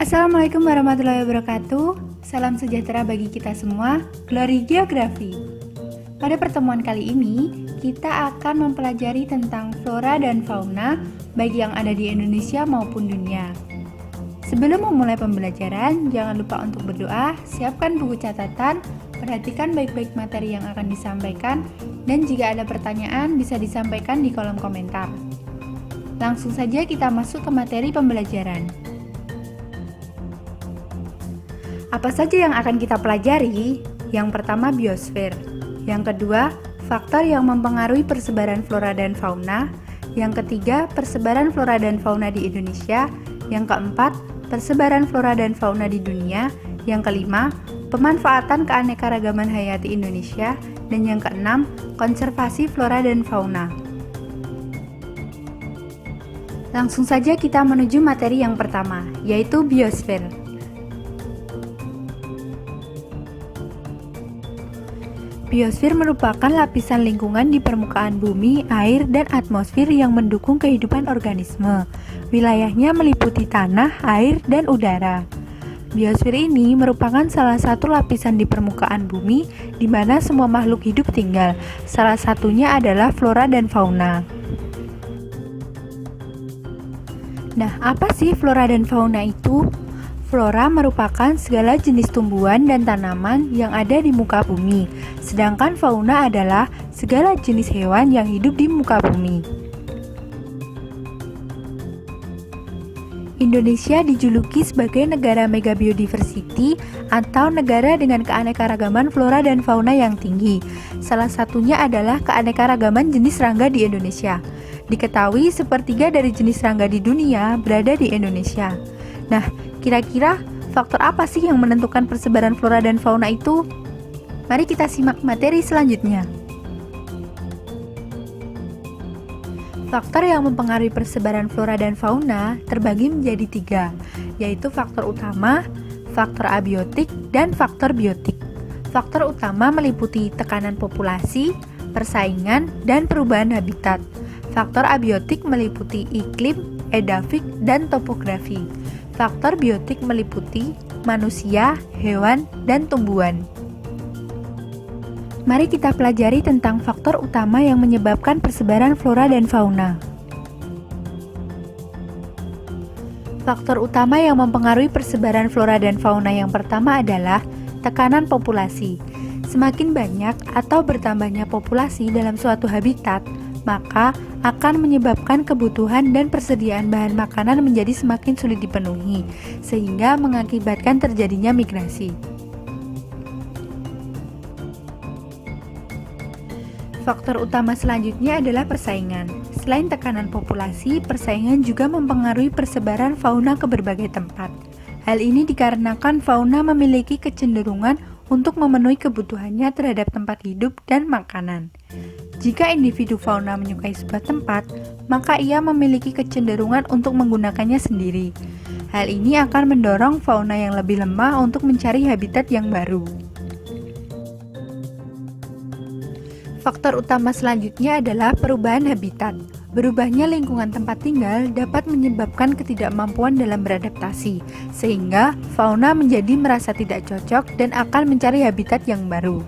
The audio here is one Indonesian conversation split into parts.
Assalamualaikum warahmatullahi wabarakatuh. Salam sejahtera bagi kita semua. Glory Geografi. Pada pertemuan kali ini, kita akan mempelajari tentang flora dan fauna baik yang ada di Indonesia maupun dunia. Sebelum memulai pembelajaran, jangan lupa untuk berdoa, siapkan buku catatan, perhatikan baik-baik materi yang akan disampaikan, dan jika ada pertanyaan bisa disampaikan di kolom komentar. Langsung saja kita masuk ke materi pembelajaran. Apa saja yang akan kita pelajari? Yang pertama, biosfer. Yang kedua, faktor yang mempengaruhi persebaran flora dan fauna. Yang ketiga, persebaran flora dan fauna di Indonesia. Yang keempat, persebaran flora dan fauna di dunia. Yang kelima, pemanfaatan keanekaragaman hayati Indonesia. Dan yang keenam, konservasi flora dan fauna. Langsung saja kita menuju materi yang pertama, yaitu biosfer. Biosfer merupakan lapisan lingkungan di permukaan bumi, air, dan atmosfer yang mendukung kehidupan organisme. Wilayahnya meliputi tanah, air, dan udara. Biosfer ini merupakan salah satu lapisan di permukaan bumi di mana semua makhluk hidup tinggal. Salah satunya adalah flora dan fauna. Nah, apa sih flora dan fauna itu? Flora merupakan segala jenis tumbuhan dan tanaman yang ada di muka bumi, sedangkan fauna adalah segala jenis hewan yang hidup di muka bumi. Indonesia dijuluki sebagai negara mega biodiversity atau negara dengan keanekaragaman flora dan fauna yang tinggi. Salah satunya adalah keanekaragaman jenis serangga di Indonesia. Diketahui sepertiga dari jenis serangga di dunia berada di Indonesia. Nah, kira-kira faktor apa sih yang menentukan persebaran flora dan fauna itu? Mari kita simak materi selanjutnya. Faktor yang mempengaruhi persebaran flora dan fauna terbagi menjadi 3, yaitu faktor utama, faktor abiotik, dan faktor biotik. Faktor utama meliputi tekanan populasi, persaingan, dan perubahan habitat. Faktor abiotik meliputi iklim, edafik, dan topografi. Faktor biotik meliputi manusia, hewan, dan tumbuhan. Mari kita pelajari tentang faktor utama yang menyebabkan persebaran flora dan fauna. Faktor utama yang mempengaruhi persebaran flora dan fauna yang pertama adalah tekanan populasi. Semakin banyak atau bertambahnya populasi dalam suatu habitat, maka akan menyebabkan kebutuhan dan persediaan bahan makanan menjadi semakin sulit dipenuhi, sehingga mengakibatkan terjadinya migrasi. Faktor utama selanjutnya adalah persaingan. Selain tekanan populasi, persaingan juga mempengaruhi persebaran fauna ke berbagai tempat. Hal ini dikarenakan fauna memiliki kecenderungan untuk memenuhi kebutuhannya terhadap tempat hidup dan makanan. Jika individu fauna menyukai sebuah tempat, maka ia memiliki kecenderungan untuk menggunakannya sendiri. Hal ini akan mendorong fauna yang lebih lemah untuk mencari habitat yang baru. Faktor utama selanjutnya adalah perubahan habitat. Berubahnya lingkungan tempat tinggal dapat menyebabkan ketidakmampuan dalam beradaptasi, sehingga fauna menjadi merasa tidak cocok dan akan mencari habitat yang baru.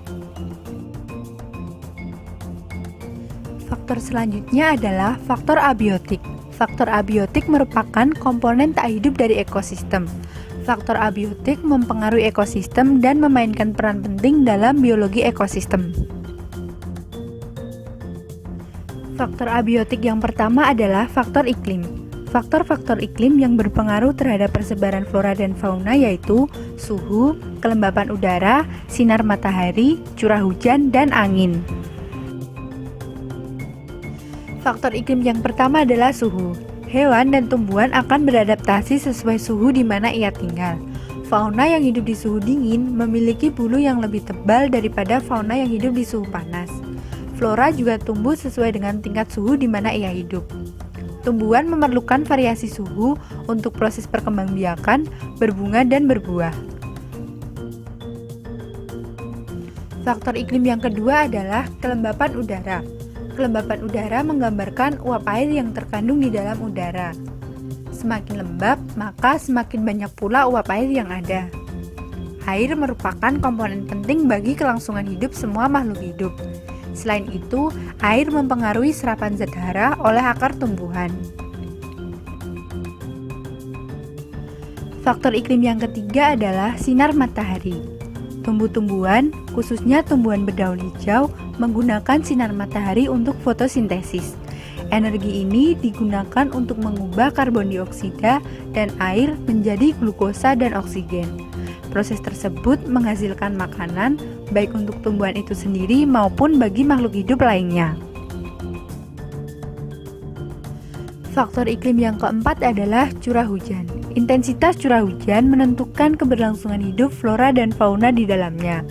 Faktor selanjutnya adalah faktor abiotik. Faktor abiotik merupakan komponen tak hidup dari ekosistem. Faktor abiotik mempengaruhi ekosistem dan memainkan peran penting dalam biologi ekosistem. Faktor abiotik yang pertama adalah faktor iklim. Faktor-faktor iklim yang berpengaruh terhadap persebaran flora dan fauna yaitu suhu, kelembapan udara, sinar matahari, curah hujan, dan angin. Faktor iklim yang pertama adalah suhu. Hewan dan tumbuhan akan beradaptasi sesuai suhu di mana ia tinggal. Fauna yang hidup di suhu dingin memiliki bulu yang lebih tebal daripada fauna yang hidup di suhu panas. Flora juga tumbuh sesuai dengan tingkat suhu di mana ia hidup. Tumbuhan memerlukan variasi suhu untuk proses perkembangbiakan, berbunga, dan berbuah. Faktor iklim yang kedua adalah kelembapan udara. Kelembapan udara menggambarkan uap air yang terkandung di dalam udara. semakin lembab, maka semakin banyak pula uap air yang ada. Air merupakan komponen penting bagi kelangsungan hidup semua makhluk hidup. Selain itu, air mempengaruhi serapan zat hara oleh akar tumbuhan. Faktor iklim yang ketiga adalah sinar matahari. Tumbuh-tumbuhan, khususnya tumbuhan berdaun hijau, menggunakan sinar matahari untuk fotosintesis. Energi ini digunakan untuk mengubah karbon dioksida dan air menjadi glukosa dan oksigen. Proses tersebut menghasilkan makanan, baik untuk tumbuhan itu sendiri maupun bagi makhluk hidup lainnya. Faktor iklim yang keempat adalah curah hujan. Intensitas curah hujan menentukan keberlangsungan hidup flora dan fauna di dalamnya.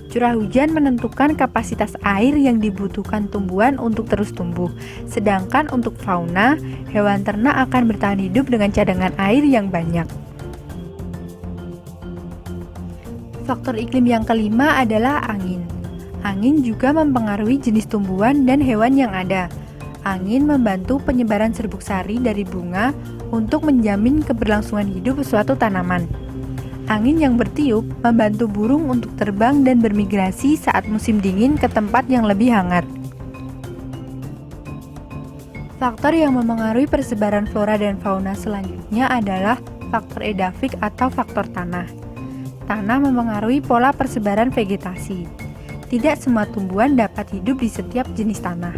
Curah hujan menentukan kapasitas air yang dibutuhkan tumbuhan untuk terus tumbuh, sedangkan untuk fauna, hewan ternak akan bertahan hidup dengan cadangan air yang banyak. Faktor iklim yang kelima adalah angin. Angin juga mempengaruhi jenis tumbuhan dan hewan yang ada. Angin membantu penyebaran serbuk sari dari bunga untuk menjamin keberlangsungan hidup suatu tanaman. Angin yang bertiup membantu burung untuk terbang dan bermigrasi saat musim dingin ke tempat yang lebih hangat. Faktor yang memengaruhi persebaran flora dan fauna selanjutnya adalah faktor edafik atau faktor tanah. Tanah memengaruhi pola persebaran vegetasi. Tidak semua tumbuhan dapat hidup di setiap jenis tanah.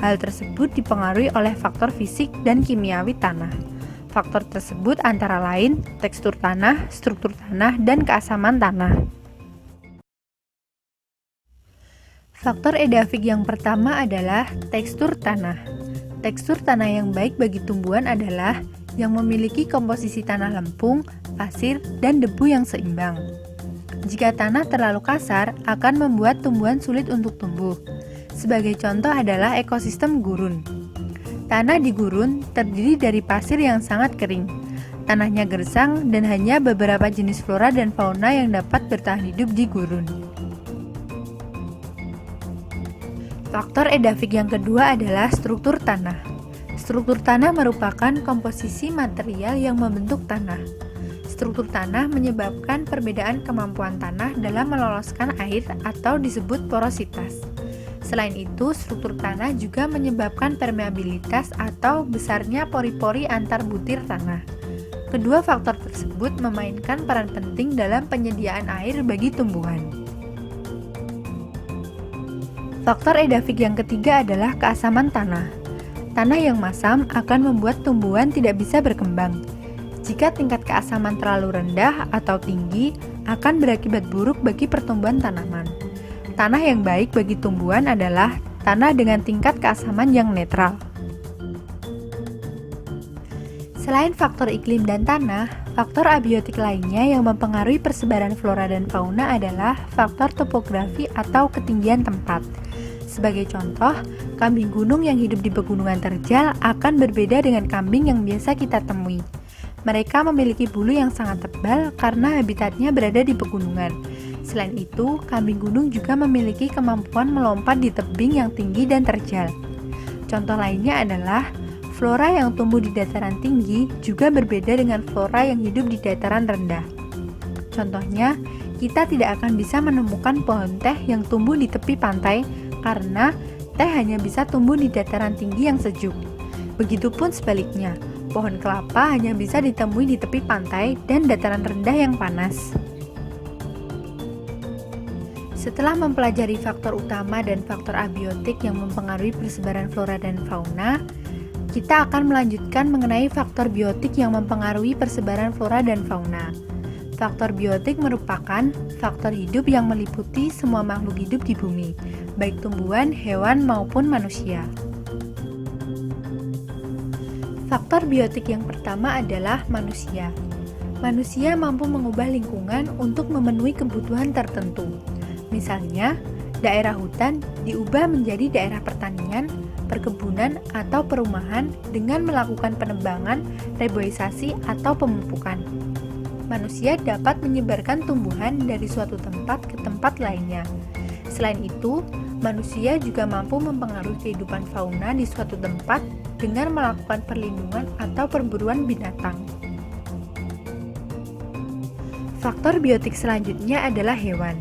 Hal tersebut dipengaruhi oleh faktor fisik dan kimiawi tanah. Faktor tersebut antara lain tekstur tanah, struktur tanah, dan keasaman tanah. Faktor edafik yang pertama adalah tekstur tanah. Tekstur tanah yang baik bagi tumbuhan adalah yang memiliki komposisi tanah lempung, pasir, dan debu yang seimbang. Jika tanah terlalu kasar, akan membuat tumbuhan sulit untuk tumbuh. Sebagai contoh adalah ekosistem gurun. Tanah di gurun terdiri dari pasir yang sangat kering. Tanahnya gersang dan hanya beberapa jenis flora dan fauna yang dapat bertahan hidup di gurun. Faktor edafik yang kedua adalah struktur tanah. Struktur tanah merupakan komposisi material yang membentuk tanah. Struktur tanah menyebabkan perbedaan kemampuan tanah dalam meloloskan air atau disebut porositas. Selain itu, struktur tanah juga menyebabkan permeabilitas atau besarnya pori-pori antar butir tanah. Kedua faktor tersebut memainkan peran penting dalam penyediaan air bagi tumbuhan. Faktor edafik yang ketiga adalah keasaman tanah. Tanah yang masam akan membuat tumbuhan tidak bisa berkembang. Jika tingkat keasaman terlalu rendah atau tinggi, akan berakibat buruk bagi pertumbuhan tanaman. Tanah yang baik bagi tumbuhan adalah tanah dengan tingkat keasaman yang netral. Selain faktor iklim dan tanah, faktor abiotik lainnya yang mempengaruhi persebaran flora dan fauna adalah faktor topografi atau ketinggian tempat. Sebagai contoh, kambing gunung yang hidup di pegunungan terjal akan berbeda dengan kambing yang biasa kita temui. Mereka memiliki bulu yang sangat tebal karena habitatnya berada di pegunungan. Selain itu, kambing gunung juga memiliki kemampuan melompat di tebing yang tinggi dan terjal. Contoh lainnya adalah flora yang tumbuh di dataran tinggi juga berbeda dengan flora yang hidup di dataran rendah. Contohnya, kita tidak akan bisa menemukan pohon teh yang tumbuh di tepi pantai karena teh hanya bisa tumbuh di dataran tinggi yang sejuk. Begitupun sebaliknya, pohon kelapa hanya bisa ditemui di tepi pantai dan dataran rendah yang panas. Setelah mempelajari faktor utama dan faktor abiotik yang mempengaruhi persebaran flora dan fauna, kita akan melanjutkan mengenai faktor biotik yang mempengaruhi persebaran flora dan fauna. Faktor biotik merupakan faktor hidup yang meliputi semua makhluk hidup di bumi, baik tumbuhan, hewan, maupun manusia. Faktor biotik yang pertama adalah manusia. Manusia mampu mengubah lingkungan untuk memenuhi kebutuhan tertentu. Misalnya, daerah hutan diubah menjadi daerah pertanian, perkebunan, atau perumahan dengan melakukan penebangan, reboisasi, atau pemupukan. Manusia dapat menyebarkan tumbuhan dari suatu tempat ke tempat lainnya. Selain itu, Manusia juga mampu mempengaruhi kehidupan fauna di suatu tempat dengan melakukan perlindungan atau perburuan binatang. Faktor biotik selanjutnya adalah hewan.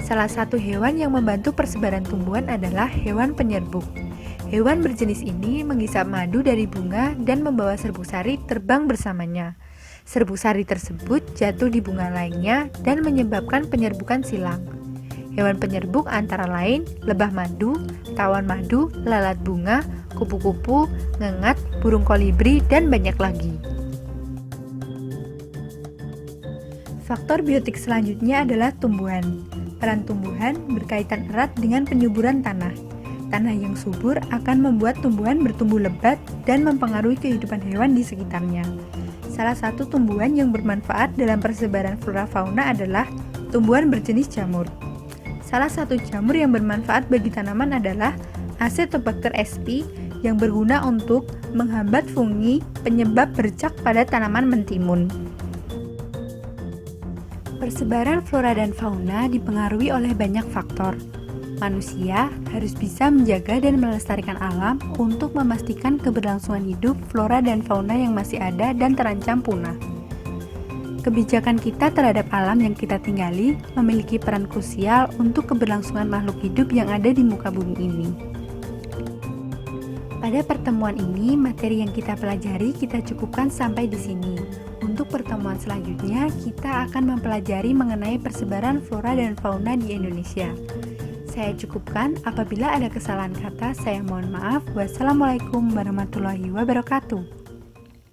Salah satu hewan yang membantu persebaran tumbuhan adalah hewan penyerbuk. Hewan berjenis ini menghisap madu dari bunga dan membawa serbuk sari terbang bersamanya. Serbuk sari tersebut jatuh di bunga lainnya dan menyebabkan penyerbukan silang. Hewan penyerbuk antara lain lebah madu, tawon madu, lalat bunga, kupu-kupu, ngengat, burung kolibri, dan banyak lagi. Faktor biotik selanjutnya adalah tumbuhan. Peran tumbuhan berkaitan erat dengan penyuburan tanah. Tanah yang subur akan membuat tumbuhan bertumbuh lebat dan mempengaruhi kehidupan hewan di sekitarnya. Salah satu tumbuhan yang bermanfaat dalam persebaran flora fauna adalah tumbuhan berjenis jamur. Salah satu jamur yang bermanfaat bagi tanaman adalah Acetobacter sp yang berguna untuk menghambat fungi penyebab bercak pada tanaman mentimun. Persebaran flora dan fauna dipengaruhi oleh banyak faktor. Manusia harus bisa menjaga dan melestarikan alam untuk memastikan keberlangsungan hidup flora dan fauna yang masih ada dan terancam punah. Kebijakan kita terhadap alam yang kita tinggali memiliki peran krusial untuk keberlangsungan makhluk hidup yang ada di muka bumi ini. Pada pertemuan ini, materi yang kita pelajari kita cukupkan sampai di sini. Untuk pertemuan selanjutnya, kita akan mempelajari mengenai persebaran flora dan fauna di Indonesia. Saya cukupkan, apabila ada kesalahan kata, saya mohon maaf. Wassalamualaikum warahmatullahi wabarakatuh.